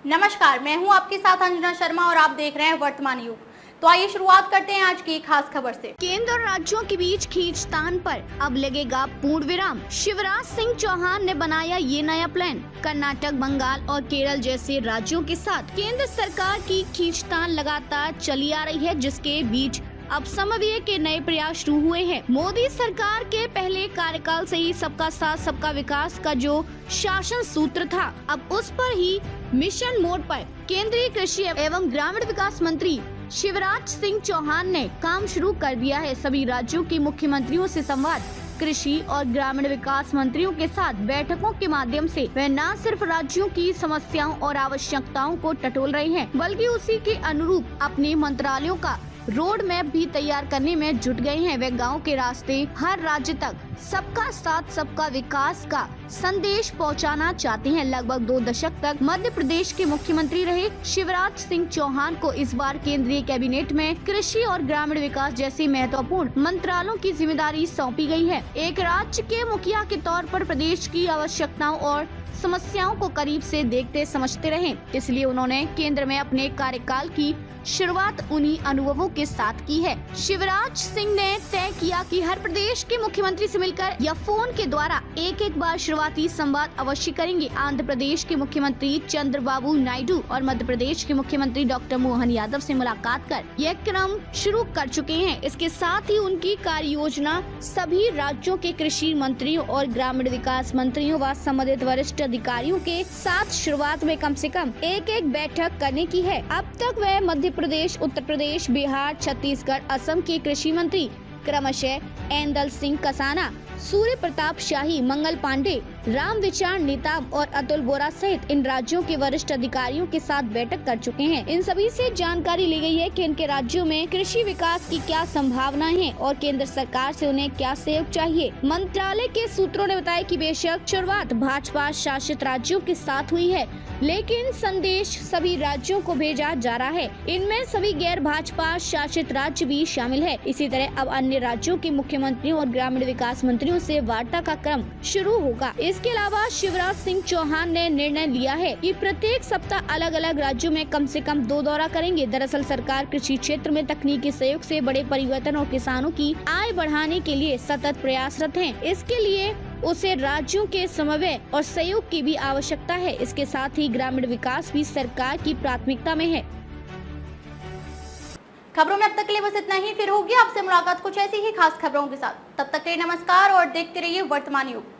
नमस्कार, मैं हूं आपके साथ अंजना शर्मा और आप देख रहे हैं वर्तमान युग। तो आइए शुरुआत करते हैं आज की खास खबर से। केंद्र और राज्यों के बीच खींचतान पर अब लगेगा पूर्ण विराम। शिवराज सिंह चौहान ने बनाया ये नया प्लान। कर्नाटक, बंगाल और केरल जैसे राज्यों के साथ केंद्र सरकार की खींचतान लगातार चली आ रही है, जिसके बीच अब समन्वय के नए प्रयास शुरू हुए हैं। मोदी सरकार के पहले कार्यकाल से ही सबका साथ सबका विकास का जो शासन सूत्र था, अब उस पर ही मिशन मोड पर केंद्रीय कृषि एवं ग्रामीण विकास मंत्री शिवराज सिंह चौहान ने काम शुरू कर दिया है। सभी राज्यों के मुख्यमंत्रियों से संवाद, कृषि और ग्रामीण विकास मंत्रियों के साथ बैठकों के माध्यम से वे न सिर्फ राज्यों की समस्याओं और आवश्यकताओं को टटोल रहे हैं, बल्कि उसी के अनुरूप अपने मंत्रालयों का रोड मैप भी तैयार करने में जुट गए हैं। वे गांव के रास्ते हर राज्य तक सबका साथ सबका विकास का संदेश पहुंचाना चाहते हैं। लगभग 2 दशक तक मध्य प्रदेश के मुख्यमंत्री रहे शिवराज सिंह चौहान को इस बार केंद्रीय कैबिनेट में कृषि और ग्रामीण विकास जैसे महत्वपूर्ण मंत्रालयों की जिम्मेदारी सौंपी गई है। एक राज्य के मुखिया के तौर पर प्रदेश की आवश्यकताओं और समस्याओं को करीब से देखते समझते रहे, इसलिए उन्होंने केंद्र में अपने कार्यकाल की शुरुआत उन्हीं अनुभवों के साथ की है। शिवराज सिंह ने तय किया कि हर प्रदेश के मुख्यमंत्री से मिलकर या फोन के द्वारा एक बार शुरुआती संवाद अवश्य करेंगे। आंध्र प्रदेश के मुख्यमंत्री चंद्रबाबू नायडू और मध्य प्रदेश के मुख्यमंत्री डॉक्टर मोहन यादव से मुलाकात कर यह क्रम शुरू कर चुके हैं। इसके साथ ही उनकी कार्य योजना सभी राज्यों के कृषि मंत्रियों और ग्रामीण विकास मंत्रियों व संबंधित वरिष्ठ अधिकारियों के साथ शुरुआत में कम से कम एक बैठक करने की है। अब तक वह मध्य प्रदेश, उत्तर प्रदेश, बिहार, छत्तीसगढ़, असम के कृषि मंत्री क्रमशः ऐंदल सिंह कसाना, सूर्य प्रताप शाही, मंगल पांडे, राम विचार नेताम और अतुल बोरा सहित इन राज्यों के वरिष्ठ अधिकारियों के साथ बैठक कर चुके हैं। इन सभी से जानकारी ली गई है कि इनके राज्यों में कृषि विकास की क्या संभावनाएं हैं और केंद्र सरकार से उन्हें क्या सहयोग चाहिए। मंत्रालय के सूत्रों ने बताया कि बेशक शुरुआत भाजपा शासित राज्यों के साथ हुई है, लेकिन संदेश सभी राज्यों को भेजा जा रहा है। इनमें सभी गैर भाजपा शासित राज्य भी शामिल है। इसी तरह अब अन्य राज्यों के मुख्यमंत्रियों और ग्रामीण विकास मंत्रियों से वार्ता का क्रम शुरू होगा। इसके अलावा शिवराज सिंह चौहान ने निर्णय लिया है कि प्रत्येक सप्ताह अलग अलग राज्यों में कम से कम 2 दौरा करेंगे। दरअसल सरकार कृषि क्षेत्र में तकनीकी सहयोग से बड़े परिवर्तन और किसानों की आय बढ़ाने के लिए सतत प्रयासरत है। इसके लिए उसे राज्यों के समन्वय और सहयोग की भी आवश्यकता है। इसके साथ ही ग्रामीण विकास भी सरकार की प्राथमिकता में है। खबरों में अब तक के लिए बस इतना ही। फिर होगी आपसे मुलाकात कुछ ऐसी ही खास खबरों के साथ। तब तक के लिए नमस्कार और देखते रहिए वर्तमान युग।